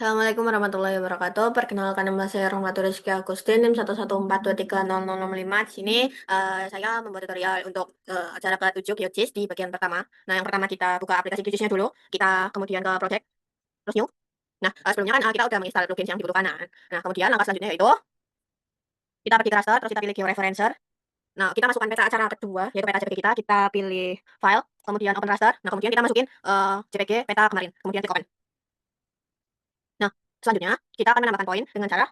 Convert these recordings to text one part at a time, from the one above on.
Assalamualaikum warahmatullahi wabarakatuh. Perkenalkan nama saya Rahmatul Rizky Agustin, NIM 114230005. Di sini saya membuat tutorial untuk acara ke-7 QGIS di bagian pertama. Nah, yang pertama kita buka aplikasi QGIS-nya dulu, kita kemudian ke project, terus new. Nah, sebelumnya kan kita udah menginstal plugin yang dibutuhkan. Nah, kemudian langkah selanjutnya yaitu kita pergi ke raster, terus kita pilih georeferencer. Nah, kita masukkan peta acara kedua, yaitu peta JPG kita pilih file, kemudian open raster. Nah, kemudian kita masukin JPG peta kemarin, kemudian klik open. Nah, selanjutnya kita akan menambahkan poin dengan cara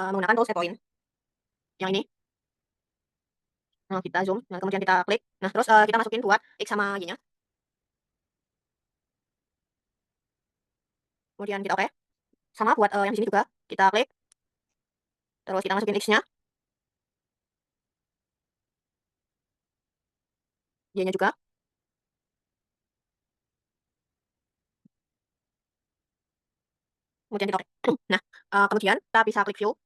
menggunakan tool set point yang ini. Nah, kita zoom, nah kemudian kita klik. Nah, terus kita masukin buat X sama Y-nya. Kemudian kita oke. Sama buat yang di sini juga. Kita klik, terus kita masukin X-nya, Y-nya juga. Kemudian kita oke. Nah, kemudian kita bisa klik view,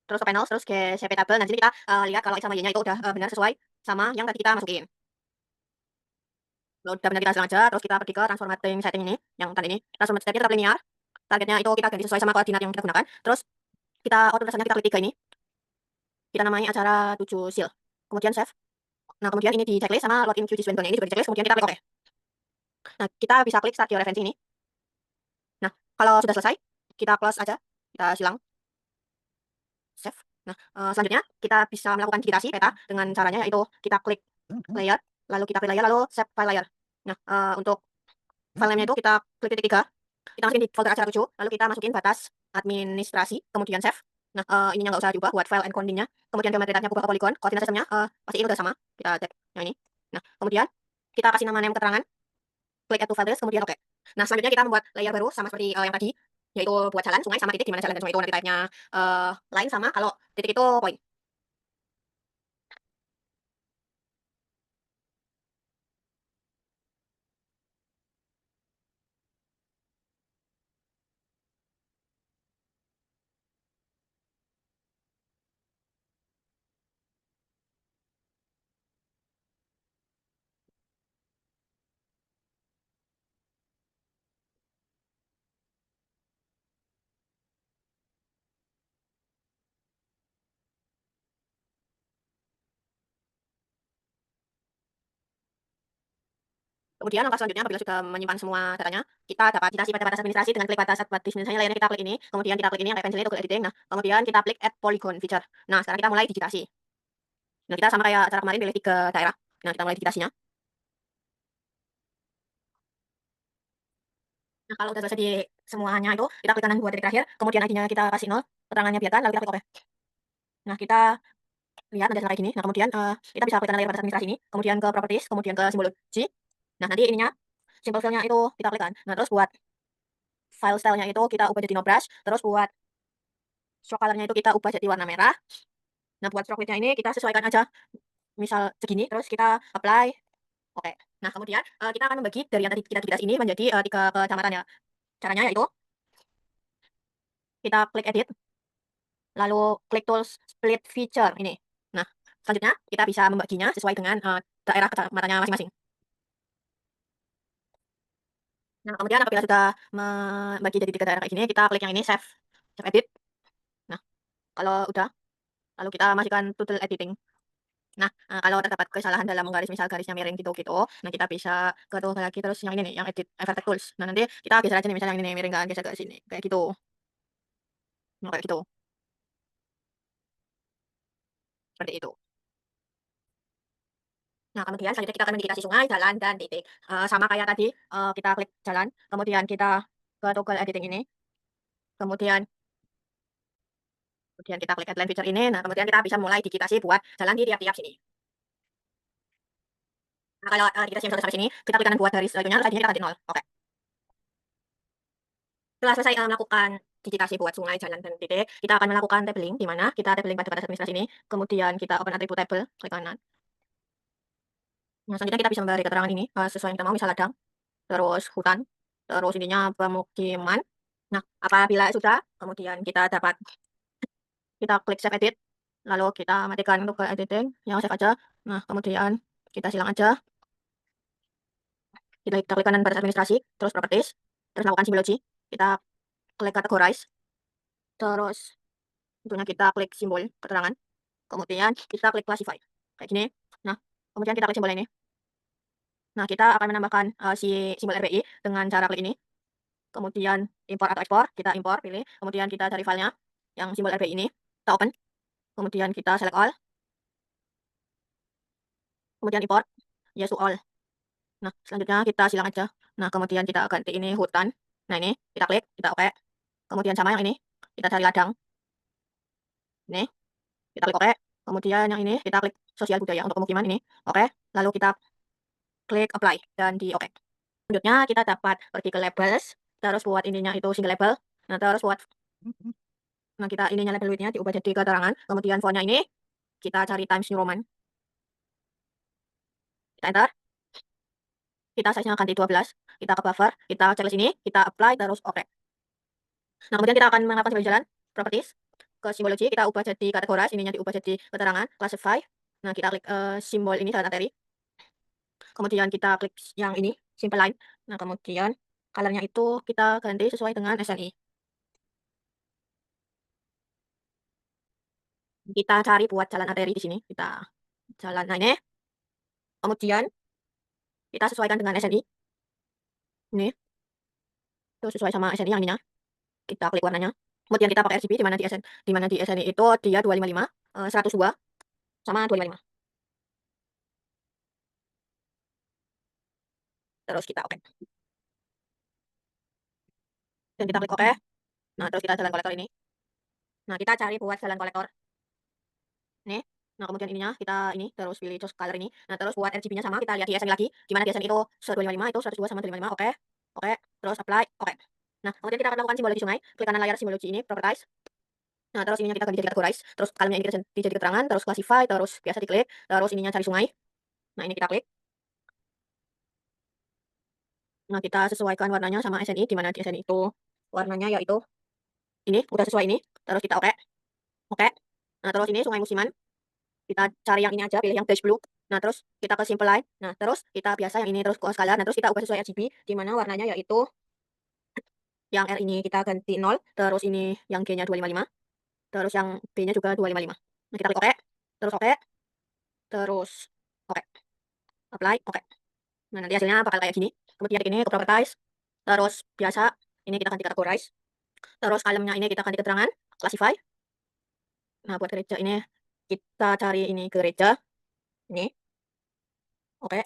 terus ke panel, terus ke shape table. Nah, di sini kita lihat kalau X sama Y-nya itu udah benar sesuai sama yang tadi kita masukin. Kalau udah benar kita langsung aja, terus kita pergi ke transformating setting ini, yang tadi ini. Transformating setting tetap linear. Targetnya itu kita ganti sesuai sama koordinat yang kita gunakan. Terus kita auto kita klik 3 ini. Kita namai acara 7 seal. Kemudian save. Nah, kemudian ini di checklist sama login QGIS Bentol ini juga di checklist, kemudian kita klik OK. Nah, kita bisa klik start georeferencing ini. Nah, kalau sudah selesai, kita close aja, kita silang, save. Nah, selanjutnya kita bisa melakukan digitasi peta dengan caranya yaitu kita klik layer, lalu kita klik layer, lalu save file layer. Nah, untuk file name-nya itu kita klik titik 3, kita masukin di folder acara 7, lalu kita masukin batas administrasi, kemudian save. Nah, ininya nggak usah diubah buat file encoding-nya. Kemudian gambar datanya ubah ke polygon, koordinat sistemnya pasti ini udah sama, kita cek yang ini. Nah, kemudian kita kasih nama name keterangan, klik add to file kemudian oke. Nah, selanjutnya kita membuat layer baru sama seperti yang tadi, yaitu buat jalan, sungai, sama titik di mana jalan dan sungai itu nanti type-nya line sama kalau titik itu point. Kemudian langkah selanjutnya apabila sudah menyimpan semua datanya, kita dapat digitasi pada batas administrasi dengan klik batas administrasinya layarnya kita klik ini, kemudian kita klik ini yang kayak pensil itu klik editing. Nah, kemudian kita klik add polygon feature. Nah, sekarang kita mulai digitasi. Nah, kita sama kayak acara kemarin pilih 3 daerah. Nah, kita mulai digitasinya. Nah, kalau udah selesai di semuanya itu, kita klik kanan buat titik terakhir, kemudian ID-nya kita kasih 0, keterangannya biarkan, lalu kita klik OK. Nah, kita lihat nanti kayak gini. Nah, kemudian kita bisa klik kanan layar batas administrasi ini, kemudian ke properties, kemudian ke simbology. Nah, nanti ininya symbol file-nya itu kita klik kan. Nah, terus buat file style-nya itu kita ubah jadi no brush, terus buat stroke color-nya itu kita ubah jadi warna merah. Nah, buat stroke width-nya ini kita sesuaikan aja. Misal segini, terus kita apply. Oke. Nah, kemudian kita akan membagi dari yang tadi kita tulis ini menjadi 3 kecamatan ya. Caranya yaitu kita klik edit, lalu klik tools split feature ini. Nah, selanjutnya kita bisa membaginya sesuai dengan daerah kecamatannya masing-masing. Nah, kemudian apabila sudah membagi jadi 3 daerah kayak gini, kita klik yang ini save, save edit. Nah, kalau udah, lalu kita masukkan tool editing. Nah, kalau terdapat kesalahan dalam menggaris, misal garisnya miring gitu-gitu, nah kita bisa ke tool lagi, terus yang ini nih, yang edit effect tools. Nah, nanti kita geser aja nih, misalnya yang ini nih, miring kan, geser ke sini, kayak gitu. Nah, kayak gitu, seperti itu. Nah, kemudian selanjutnya kita akan mengeditasi sungai, jalan, dan titik. Sama kayak tadi, kita klik jalan, kemudian kita ke toggle editing ini, kemudian kemudian kita klik headline feature ini, nah kemudian kita bisa mulai digitasi buat jalan di tiap-tiap sini. Nah, kalau digitasi yang sudah sampai sini, kita klik kanan buat garis itunya, terus ID-nya kita ganti 0. Oke. Setelah selesai melakukan digitasi buat sungai, jalan, dan titik, kita akan melakukan tabling, di mana kita tabling pada batas administrasi ini, kemudian kita open attribute table, klik kanan. Nah, selanjutnya kita bisa memberi keterangan ini sesuai yang kita mau, misal ladang, terus hutan, terus intinya pemukiman. Nah, apabila sudah, kemudian kita dapat, kita klik save edit, lalu kita matikan untuk ke editing, yang save aja. Nah, kemudian kita silang aja, kita klik kanan batas administrasi, terus properties, terus lakukan simbology, kita klik categorize, terus tentunya kita klik simbol keterangan, kemudian kita klik classify, kayak gini. Nah, kemudian kita klik simbol ini. Nah, kita akan menambahkan, si simbol RBI dengan cara klik ini, kemudian import atau ekspor, kita impor, pilih, kemudian kita cari filenya yang simbol RBI ini, kita open, kemudian kita select all, kemudian import, yes to all. Nah, selanjutnya kita silang aja. Nah, kemudian kita ganti ini hutan. Nah, ini kita klik, kita oke. Kemudian sama yang ini, kita cari ladang. Ini, kita klik oke. Kemudian yang ini kita klik sosial budaya untuk pemukiman ini, oke. Lalu kita klik apply dan di oke. Selanjutnya kita dapat pergi ke labels, terus buat ininya itu single label. Nah, terus buat nah kita ininya label width-nya diubah jadi keterangan. Kemudian font-nya ini kita cari Times New Roman. Kita enter. Kita size-nya ganti 12. Kita ke buffer, kita checklist ini, kita apply terus oke. Nah, kemudian kita akan melakukan sambil jalan properties ke simbologi, kita ubah jadi categorize, ininya diubah jadi keterangan, classify. Nah, kita klik simbol ini jalan arteri. Kemudian kita klik yang ini, simple line. Nah, kemudian color-nya itu kita ganti sesuai dengan SNI. Kita cari buat jalan arteri di sini, kita jalan nah ini. Kemudian kita sesuaikan dengan SNI. Ini. Itu sesuai sama SNI yang ininya. Kita klik warnanya. Kemudian kita pakai RGB di mana di SNI itu dia 255, 102 sama 255. Terus kita oke. Dan kita klik oke. Nah, terus kita jalan kolektor ini. Nah, kita cari buat jalan kolektor. Nih. Nah, kemudian ininya kita ini terus pilih choose color ini. Nah, terus buat RGB-nya sama kita lihat di SNI lagi. Di mana di SNI itu 255 itu 102 sama 255. Oke. Oke. Terus apply. Oke. Nah, kemudian kita akan lakukan simbologi sungai. Klik kanan layar simbologi ini, properties. Nah, terus ininya kita ganti jadi categorize. Terus column-nya ini kita ganti jadi keterangan, terus classify, terus biasa diklik. Terus ininya cari sungai. Nah, ini kita klik. Nah, kita sesuaikan warnanya sama SNI, di mana di SNI itu warnanya yaitu ini, udah sesuai ini. Terus kita oke. Oke. Nah, terus ini sungai musiman. Kita cari yang ini aja, pilih yang dash blue. Nah, terus kita ke simple line. Nah, terus kita biasa yang ini terus ke skala. Nah, terus kita ubah sesuai RGB, di mana warnanya yaitu yang R ini kita ganti 0, terus ini yang G-nya 255, terus yang B-nya juga 255. Nah, kita klik oke. Terus oke. Terus oke. Apply, oke. Nah, nanti hasilnya bakal kayak gini. Kemudian ini ke properties. Terus biasa ini kita ganti categorize. Terus column-nya ini kita ganti keterangan, classify. Nah, buat gereja ini kita cari ini gereja. Ini. Oke.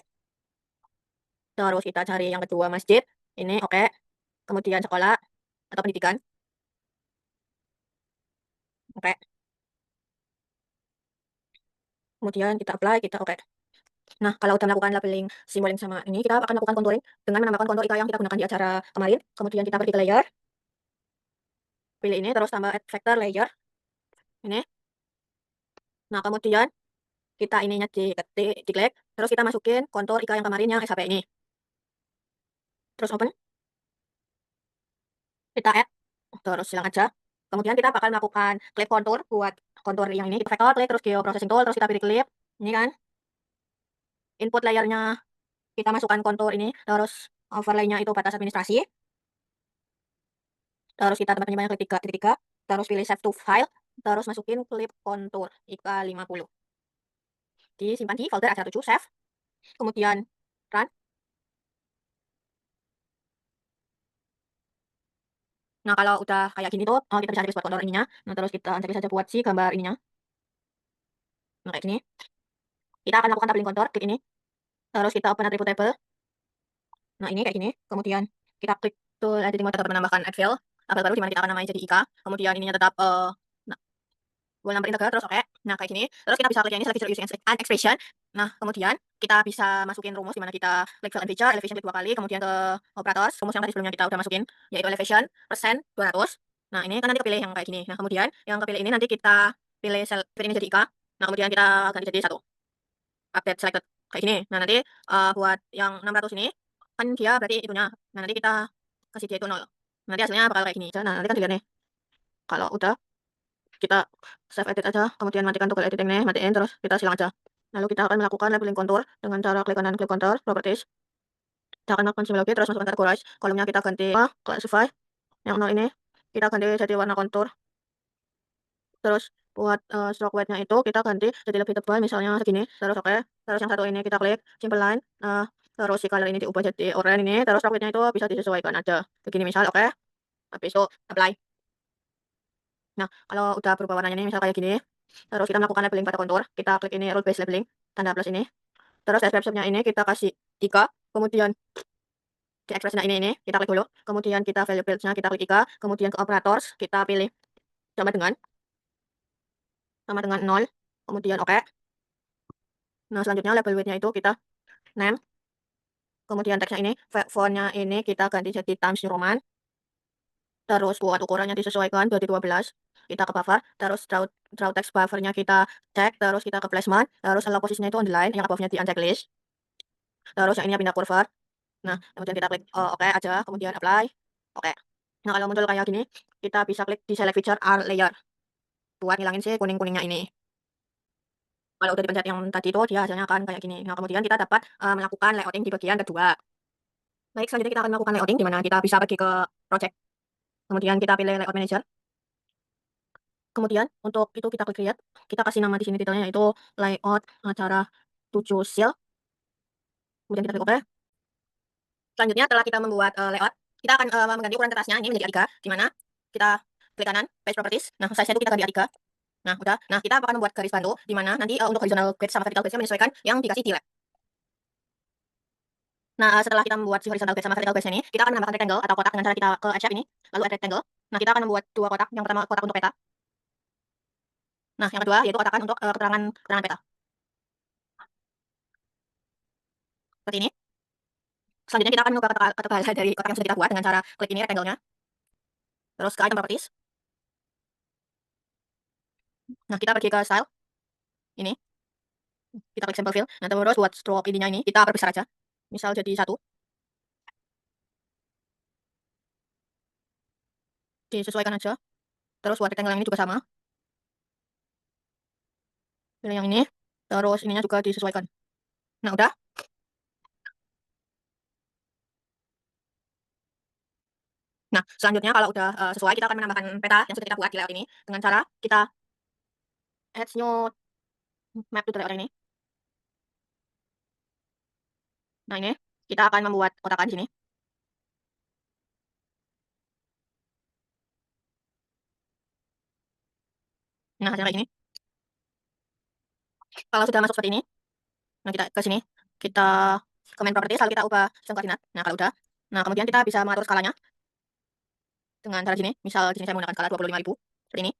Terus kita cari yang kedua masjid. Ini oke. Kemudian sekolah atau pendidikan. Oke. Kemudian kita apply, kita oke. Nah, kalau udah melakukan labeling, simboling sama ini, kita akan lakukan contouring dengan menambahkan kontur IKA yang kita gunakan di acara kemarin. Kemudian kita pergi ke layer. Pilih ini, terus tambah add vector layer. Ini. Nah, kemudian kita ininya diketik, diklik, terus kita masukin kontur IKA yang kemarin yang SHP ini. Terus open. Kita add, terus silang aja. Kemudian kita bakal melakukan clip kontur buat kontur yang ini. Kita vector, klik, terus geoprocessing tool, terus kita pilih clip. Ini kan. Input layernya kita masukkan kontur ini, terus overlay-nya itu batas administrasi. Terus kita tempat penyimpanannya klik 3, titik 3, terus pilih save to file, terus masukin klip kontur IK50. Disimpan di folder acara 7, save. Kemudian run. Nah, kalau udah kayak gini tuh, kita bisa request buat kontur ininya. Nah, terus kita cari saja buat si gambar ininya. Nah, kayak gini. Kita akan lakukan tabling kontur, klik ini. Terus kita open attribute table. Nah, ini kayak gini. Kemudian kita klik tool editing mode atau menambahkan add field. Tabel baru di mana kita akan namai jadi IK. Kemudian ininya tetap nah, whole number integer, terus oke. Nah, kayak gini. Terus kita bisa klik yang ini select using an expression. Nah, kemudian kita bisa masukin rumus di mana kita klik fill and feature, elevation klik 2 kali, kemudian ke operators, rumus yang tadi sebelumnya kita udah masukin yaitu elevation persen 200. Nah, ini kan nanti kepilih yang kayak gini. Nah, kemudian yang kepilih ini nanti kita pilih sel ini jadi IK. Nah, kemudian kita ganti jadi 1. Update selected kayak gini. Nah, nanti buat yang 600 ini kan dia berarti itunya. Nah, nanti kita kasih dia itu 0. Nanti hasilnya bakal kayak gini. Nah, nanti kan dilihat nih. Kalau udah kita save edit aja, kemudian matikan toggle editing nih, matiin, terus kita silang aja. Lalu kita akan melakukan labeling kontur dengan cara klik kanan, klik kontur, properties. Kita akan melakukan simbologi, terus masukkan categorize, kolomnya kita ganti classify, yang 0 ini. kita ganti jadi warna kontur. Terus buat, stroke weight-nya itu kita ganti jadi lebih tebal misalnya segini, terus oke. Terus yang satu ini kita klik simple line, terus si color ini diubah jadi oranye ini, terus stroke weight-nya itu bisa disesuaikan aja. Begini misal oke, habis itu apply. Nah, kalau udah berubah warnanya ini misal kayak gini, terus kita melakukan labeling pada kontur, kita klik ini rule based labeling, tanda plus ini, terus description-nya ini kita kasih 3, kemudian di expression ini kita klik dulu, kemudian kita value fields-nya kita klik 3, kemudian ke operators kita pilih sama dengan 0, kemudian oke. Nah, selanjutnya label width-nya itu kita name, kemudian teksnya ini font-nya ini kita ganti jadi Times New Roman, terus buat ukurannya disesuaikan jadi 12, kita ke buffer, terus draw text buffer-nya kita cek, terus kita ke placement, terus allow position-nya itu underline, yang above-nya di unchecklist, terus yang ini pindah curver. Nah, kemudian kita klik oke aja, kemudian apply, oke. Nah, kalau muncul kayak gini, kita bisa klik di select feature R layer buat ngilangin si kuning-kuningnya ini. Kalau udah dipencet yang tadi itu dia hasilnya akan kayak gini. Nah, kemudian kita dapat, melakukan layouting di bagian kedua. Baik, selanjutnya kita akan melakukan layouting di mana kita bisa pergi ke project, kemudian kita pilih layout manager. Kemudian untuk itu kita klik create, kita kasih nama di sini titelnya yaitu layout acara 7 seal, kemudian kita klik OK. Selanjutnya setelah kita membuat, layout, kita akan, mengganti ukuran kertasnya ini menjadi A3, di mana kita klik kanan, page properties, nah size-nya itu kita ganti A3. Nah udah, nah kita akan membuat garis bantu, di mana nanti, untuk horizontal grid sama vertical grid-nya menyesuaikan yang dikasih di lab. Nah, setelah kita membuat si horizontal grid sama vertical grid ini, kita akan menambahkan rectangle atau kotak dengan cara kita ke add shape ini, lalu add rectangle. Nah, kita akan membuat 2 kotak, yang pertama kotak untuk peta. Nah, yang kedua yaitu kotakan untuk, keterangan peta. Seperti ini. Selanjutnya kita akan mengubah ketebalan dari kotak yang sudah kita buat dengan cara klik ini rectangle-nya, terus ke item properties. Nah, kita pergi ke style, ini, kita klik sample fill. Nah, terus buat stroke ininya ini kita perbesar aja. Misal jadi 1, disesuaikan aja. Terus buat rectangle yang ini juga sama. Pilih yang ini, terus ininya juga disesuaikan. Nah, udah. Nah, selanjutnya kalau udah, sesuai, kita akan menambahkan peta yang sudah kita buat di layout ini dengan cara kita add new map to the layout ini. Nah, ini kita akan membuat kotakan di sini. Nah, hasilnya kayak gini. Kalau sudah masuk seperti ini, nah kita ke sini, kita ke main properties, lalu kita ubah sistem koordinat. Nah, kalau udah, nah kemudian kita bisa mengatur skalanya dengan cara sini. Misal di sini saya menggunakan skala 25.000 seperti ini.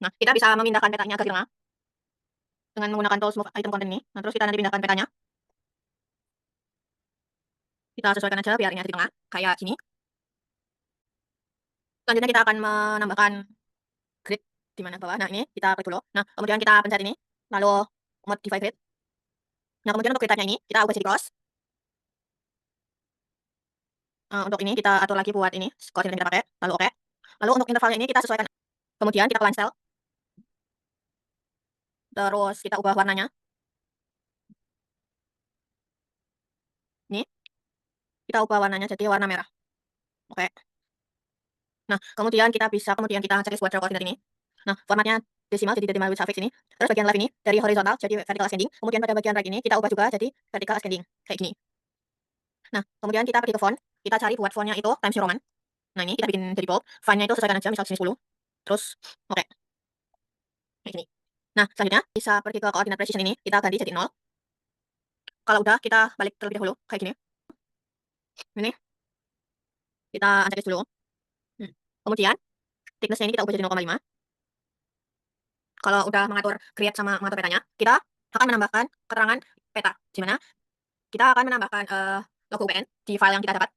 Nah, kita bisa memindahkan petanya ke tengah dengan menggunakan tools move item content ini. Nah, terus kita nanti pindahkan petanya. Kita sesuaikan aja biar ini ada di tengah, kayak gini. Selanjutnya kita akan menambahkan grid di mana bawah. Nah, ini kita klik dulu. Nah, kemudian kita pencet ini, lalu modify grid. Nah, kemudian untuk grid type-nya ini kita ubah jadi cross. Untuk ini kita atur lagi buat ini koordinat yang kita pakai, lalu oke. Lalu untuk intervalnya ini kita sesuaikan. Kemudian kita ke line style. Terus kita ubah warnanya. Ini kita ubah warnanya jadi warna merah. Oke. Nah, kemudian kita cek buat koordinat ini. Nah, formatnya desimal jadi decimal with suffix ini. Terus bagian left ini dari horizontal jadi vertical ascending. Kemudian pada bagian right ini kita ubah juga jadi vertical ascending kayak gini. Nah, kemudian kita pergi ke font. Kita cari buat fontnya itu Times New Roman. Nah, ini kita bikin jadi bold. Font-nya itu sesuaikan aja misal sini 10. Terus oke. Kayak gini. Nah, selanjutnya bisa pergi ke koordinat precision ini, kita ganti jadi 0. Kalau udah kita balik terlebih dahulu kayak gini. Ini kita unchecklist dulu. Kemudian thickness-nya ini kita ubah jadi 0,5. Kalau udah mengatur create sama mengatur petanya, kita akan menambahkan keterangan peta, di mana kita akan menambahkan, logo UPN di file yang kita dapat.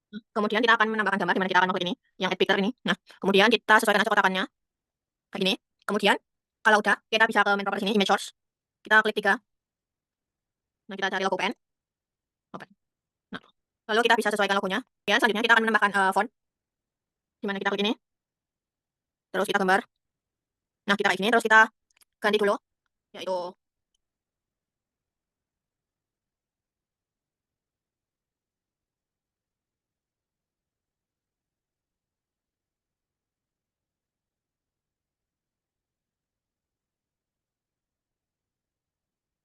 Kemudian kita akan menambahkan gambar, di mana kita akan mengklik ini, yang add picture ini. Nah, kemudian kita sesuaikan aja kotakannya, kayak gini. Kemudian kalau udah, kita bisa ke main properties ini, image source. Kita klik 3. Nah, kita cari logo UPN, open. Nah, lalu kita bisa sesuaikan logonya. Kemudian selanjutnya kita akan menambahkan, font, di mana kita klik ini, terus kita gambar. Nah, kita kayak gini, terus kita ganti dulu, yaitu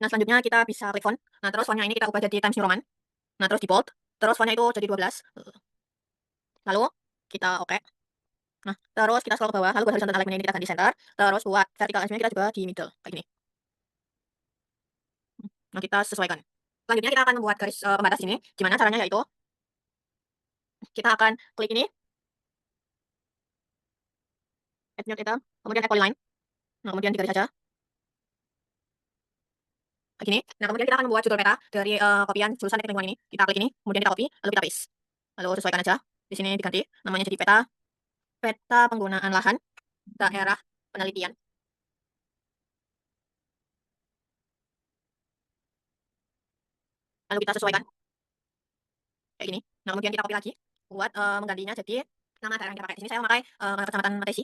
Nah, selanjutnya kita bisa klik font. Nah, terus fontnya ini kita ubah jadi Times New Roman. Nah, terus di bold. Terus fontnya itu jadi 12. Lalu kita oke. Nah, terus kita scroll ke bawah. Lalu buat horizontal alignment ini kita ganti center. Terus buat vertical alignment kita juga di middle kayak gini. Nah, kita sesuaikan. Selanjutnya kita akan membuat garis pembatas ini. Gimana caranya, yaitu kita akan klik ini, add new item, kemudian add polyline. Nah, kemudian digaris saja kayak gini. Nah, kemudian kita akan membuat judul peta dari kopian jurusan teknik lingkungan ini. Kita klik ini, kemudian kita copy, lalu kita paste. Lalu sesuaikan aja. Di sini diganti namanya jadi peta peta penggunaan lahan daerah penelitian. Lalu kita sesuaikan kayak gini. Nah, kemudian kita copy lagi buat menggantinya jadi nama daerah yang kita pakai. Di sini saya memakai Kecamatan Matesi.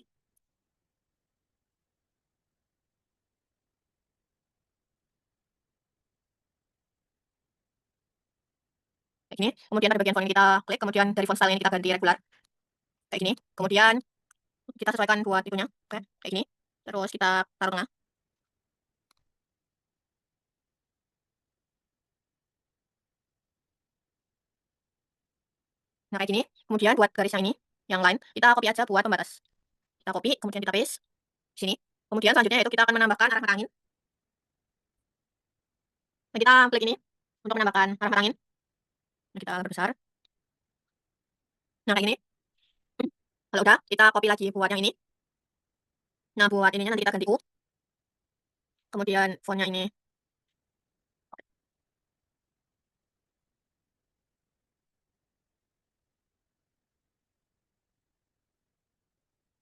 Kayak gini. Kemudian pada bagian font ini kita klik, kemudian dari font style ini kita ganti regular. Kayak gini. Kemudian kita sesuaikan buat itunya. Oke, kayak gini. Terus kita taruh tengah. Nah, kayak gini. Kemudian buat garis yang ini, yang lain, kita copy aja buat pembatas. Kita copy, kemudian kita paste sini. Kemudian selanjutnya itu kita akan menambahkan arah mata angin. Nah, kita klik ini untuk menambahkan arah mata angin. Nah, kita perbesar. Nah, kayak gini. Kalau udah, kita copy lagi buat yang ini. Nah, buat ininya nanti kita ganti U. Kemudian fontnya ini.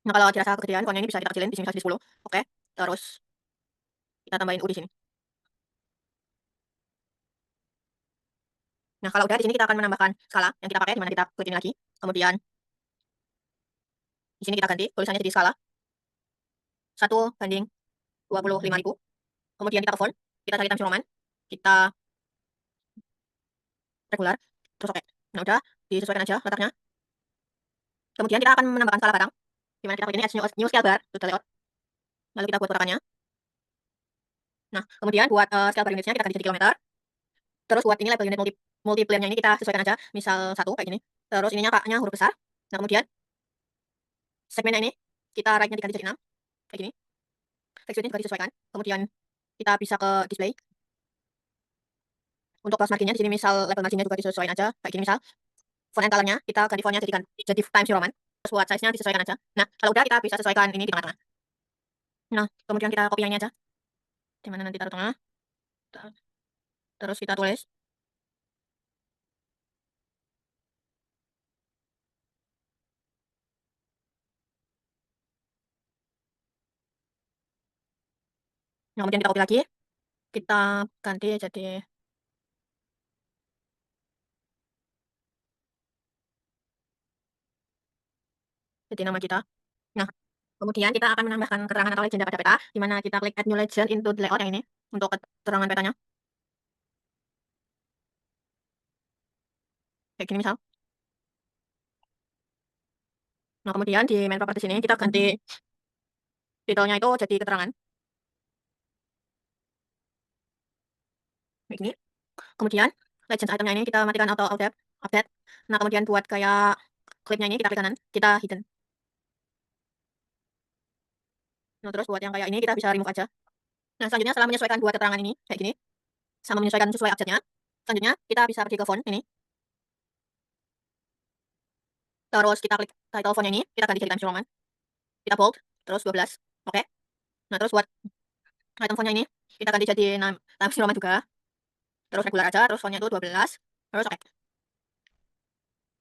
Nah, kalau dirasa kegedean, fontnya ini bisa kita kecilin. Di sini bisa jadi 10. Oke. Terus kita tambahin U di sini. Nah, kalau udah, di sini kita akan menambahkan skala yang kita pakai, di mana kita klik ini lagi. Kemudian di sini kita ganti tulisannya jadi skala 1:25.000. Kemudian kita ke font, kita cari Times New Roman, kita regular, terus oke. Nah, udah, disesuaikan aja letaknya. Kemudian kita akan menambahkan skala barang, di mana kita klik ini add new scale bar to the layout. Lalu kita buat kotakannya. Nah, kemudian buat scale bar unitsnya kita ganti jadi kilometer. Terus buat ini label unit multiplane-nya ini kita sesuaikan aja, misal 1 kayak gini. Terus ininya K-nya huruf besar. Nah, kemudian segmennya ini kita right-nya diganti jadi 6 kayak gini. Teksturnya juga disesuaikan. Kemudian kita bisa ke display. Untuk cross margin-nya di sini misal level margin-nya juga disesuaikan aja kayak gini, misal font and color-nya kita ganti font-nya jadi Times New Roman. Terus buat size-nya disesuaikan aja. Nah, kalau udah kita bisa sesuaikan ini di tengah-tengah. Nah, kemudian kita copy yang ini aja. Di mana nanti taruh tengah. Terus kita tulis. Nah, kemudian kita copy lagi. Kita ganti jadi nama kita. Nah, kemudian kita akan menambahkan keterangan atau legenda pada peta, di mana kita klik add new legend into the layout yang ini untuk keterangan petanya. Kayak gini misal. Nah, kemudian di main properties ini kita ganti titelnya itu jadi keterangan. Kayak gini. Kemudian legend itemnya ini kita matikan auto update. Nah, kemudian buat kayak klipnya ini kita klik kanan, kita hidden. Nah, terus buat yang kayak ini kita bisa remove aja. Nah, selanjutnya setelah menyesuaikan buat keterangan ini kayak gini, sama menyesuaikan sesuai update-nya, selanjutnya kita bisa pergi ke font ini. Terus kita klik title font-nya ini, kita ganti jadi Times New Roman. Kita bold, terus 12. Oke. Nah, terus buat item font-nya ini kita ganti jadi Times New Roman juga. Terus regular aja, terus font-nya itu 12. Terus oke.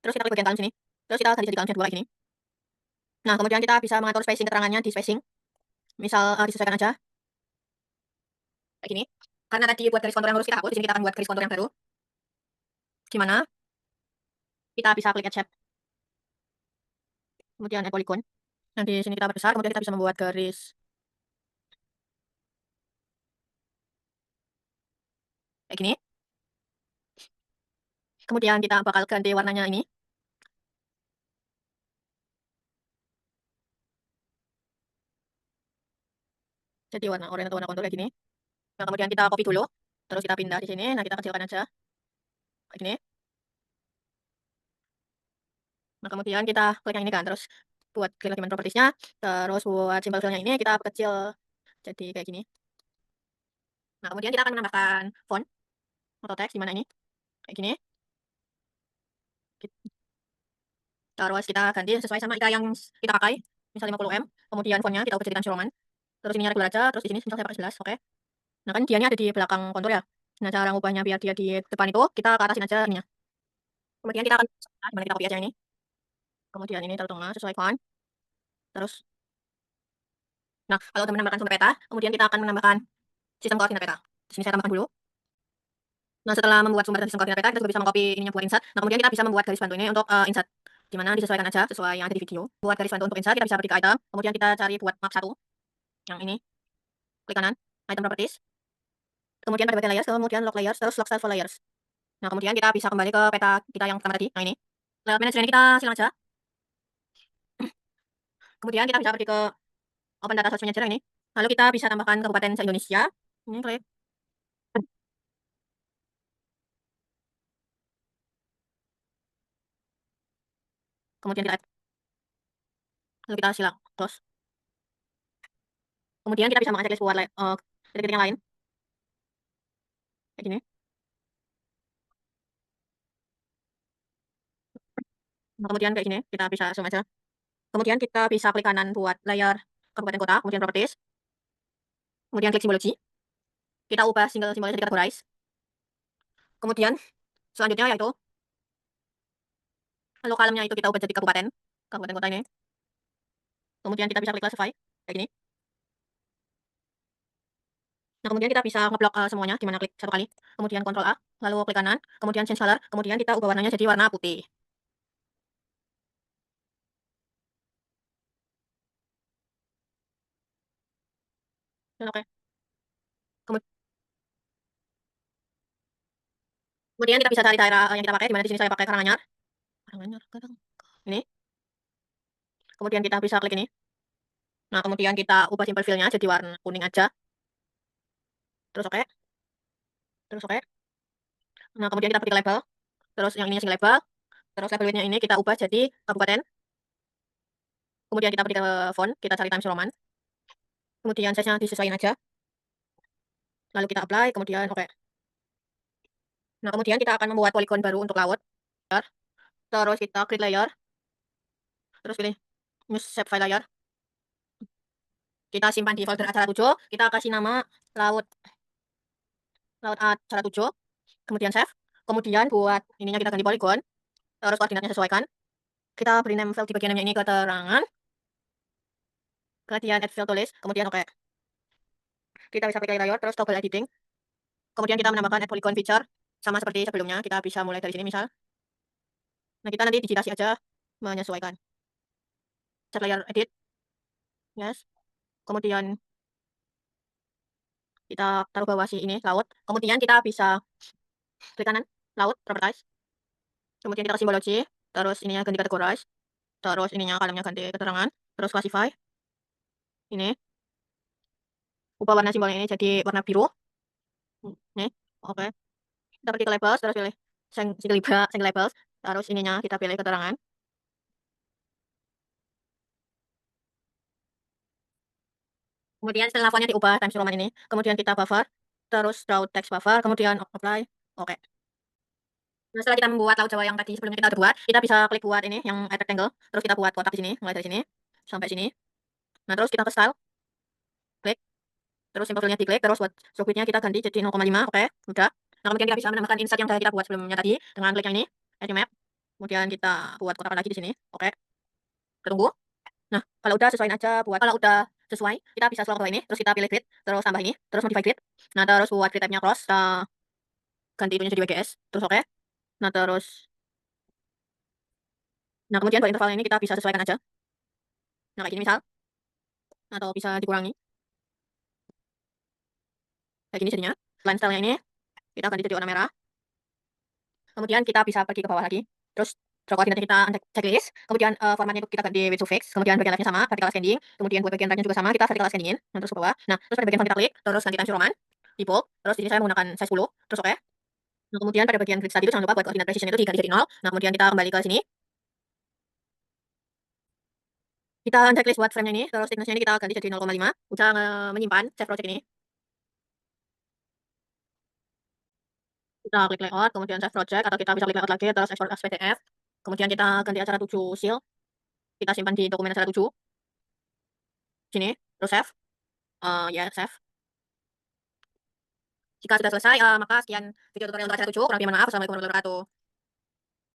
Terus kita klik bagian dalam sini. Terus kita ganti jadi column 2 kayak gini. Nah, kemudian kita bisa mengatur spacing keterangannya di spacing. Misal disesuaikan aja kayak gini. Karena tadi buat garis kontur yang lurus kita hapus, di sini kita akan buat garis kontur yang baru. Gimana? Kita bisa klik add shape. Kemudian add polygon. Nah, di sini kita perbesar, kemudian kita bisa membuat garis kayak gini. Kemudian kita bakal ganti warnanya ini. Jadi warna oranye atau warna kontur kayak gini. Nah, kemudian kita copy dulu. terus kita pindah di sini, nah kita kecilkan aja, kayak gini. Nah kemudian kita klik yang ini kan, terus buat klik document properties-nya, terus buat symbol fill-nya ini kita kecil jadi kayak gini. Nah kemudian kita akan menambahkan font atau teks di mana ini, kayak gini. Terus kita ganti sesuai sama ika yang kita pakai, misal 50 m, kemudian font-nya kita ubah jadi Times New Roman, terus ininya regular aja, terus di sini misal saya pakai 11, oke. Nah kan dianya ada di belakang kontur ya. Nah cara ngubahnya biar dia di depan itu, kita ke atasin aja ininya. Kemudian kita akan dimana kita copy aja ini. Kemudian ini taruh tengah, sesuaikan. Terus, nah kalau udah menambahkan sumber peta, kemudian kita akan menambahkan sistem koordinat peta. Di sini saya tambahkan dulu. Nah setelah membuat sumber dan sistem koordinat peta, kita juga bisa mengcopy ininya buat insert. Nah kemudian kita bisa membuat garis bantu ini untuk insert. Dimana disesuaikan aja sesuai yang ada di video. Buat garis bantu untuk insert, kita bisa pergi ke item. Kemudian kita cari buat map 1. Yang ini. Klik kanan, item properties. Kemudian pada bagian layers, kemudian lock layers, terus lock style for layers. Nah kemudian kita bisa kembali ke peta kita yang pertama tadi, yang ini. Layout manager ini kita silang aja. Kemudian kita bisa pergi ke open data source manager ini. Lalu kita bisa tambahkan kabupaten se-Indonesia. Ini klik. Kemudian kita add. Lalu kita silang close. Kemudian kita bisa mengacak list buat titik-titik yang lain. Kayak gini. Nah, kemudian kayak gini, kita bisa zoom aja. Kemudian kita bisa klik kanan buat layar kabupaten kota, kemudian properties. Kemudian klik simbologi. Kita ubah single simbolnya jadi categorize. Kemudian selanjutnya yaitu lalu kolomnya itu kita ubah jadi kabupaten, kabupaten kota ini. Kemudian kita bisa klik classify kayak gini. Nah, kemudian kita bisa ngeblok semuanya di mana klik satu kali. Kemudian Ctrl A, lalu klik kanan, kemudian change color, kemudian kita ubah warnanya jadi warna putih. Dan oke. Kemudian kita bisa cari daerah yang kita pakai, di mana di sini saya pakai Karanganyar. Karanganyar, ini. Kemudian kita bisa klik ini. Nah, kemudian kita ubah simple fill-nya jadi warna kuning aja. Terus oke. Terus oke. Nah, kemudian kita pergi ke label. Terus yang ini single label. Terus label width-nya ini kita ubah jadi kabupaten. Kemudian kita pergi ke font, kita cari Times New Roman. Kemudian size-nya disesuaikan aja. Lalu kita apply, kemudian oke. Nah, kemudian kita akan membuat polygon baru untuk laut. Terus kita create layer. Terus pilih new shape file layer. Kita simpan di folder acara 7. Kita kasih nama laut acara 7. Kemudian save. Kemudian buat ininya kita ganti polygon. Terus koordinatnya sesuaikan. Kita beri name file di bagian namanya ini keterangan. Kemudian add field tulis. Kemudian oke. Kita bisa pilih layer terus toggle editing. Kemudian kita menambahkan add polygon feature. Sama seperti sebelumnya. Kita bisa mulai dari sini misal. Nah kita nanti digitasi aja menyesuaikan. Set layer edit. Yes. Kemudian kita taruh bawah si ini laut. Kemudian kita bisa klik kanan laut properties. Kemudian kita kasih simbology. Terus ininya ganti categorize. Terus ininya kolomnya ganti keterangan. Terus classify. Ini. Ubah warna simbolnya ini jadi warna biru. Nih. Oke. Kita pergi ke labels. Terus pilih single labels. Terus ininya kita pilih keterangan. Kemudian setelah fontnya diubah Times New Roman ini. Kemudian kita buffer. Terus draw text buffer. Kemudian apply. Oke. Nah, setelah kita membuat laut Jawa yang tadi sebelumnya kita udah buat, kita bisa klik buat ini yang add rectangle. Terus kita buat kotak di sini, mulai dari sini sampai sini. Nah, terus kita ke style. Klik. Terus simple fill-nya diklik. Terus buat stroke width-nya kita ganti jadi 0,5. Oke, udah. Nah, kemudian kita bisa menambahkan insert yang sudah kita buat sebelumnya tadi dengan klik yang ini, add new map. Kemudian kita buat kotakan lagi di sini. Oke. Kita tunggu. Nah, kalau udah sesuaiin aja buat kalau udah sesuai, kita bisa scroll ke ini, terus kita pilih grid, terus tambah ini, terus modify grid. Nah, terus buat grid type-nya cross, kita ganti itunya jadi WGS, terus oke. Nah, terus kemudian buat intervalnya ini kita bisa sesuaikan aja. Nah, kayak gini misal. Atau bisa dikurangi. Kayak gini jadinya. Selain stylenya ini, kita ganti jadi warna merah. Kemudian kita bisa pergi ke bawah lagi. Terus draw koordinatnya kita uncheck checklist. Kemudian formatnya itu kita ganti width to fix. Kemudian bagian left-nya sama, vertical ascending. Kemudian buat bagian right-nya juga sama, kita vertical ascendingin. Nah, terus ke bawah. Nah, terus pada bagian font kita klik, terus ganti Times New Roman. di bold, terus di sini saya menggunakan size 10, terus oke. Nah, kemudian pada bagian grid tadi itu jangan lupa buat coordinate precision itu diganti jadi 0. Nah, kemudian kita kembali ke sini. Kita checklist buat frame-nya ini, terus thickness-nya ini kita ganti jadi 0,5. Bisa menyimpan save project ini. Kita klik layout, kemudian save project, atau kita bisa klik layout lagi, terus export as PDF. Kemudian kita ganti acara 7 seal. Kita simpan di dokumen acara 7. Sini, terus save. Ya, save. Jika sudah selesai, maka sekian video tutorial untuk acara 7. Kurang lebih mohon maaf. Assalamualaikum warahmatullahi wabarakatuh.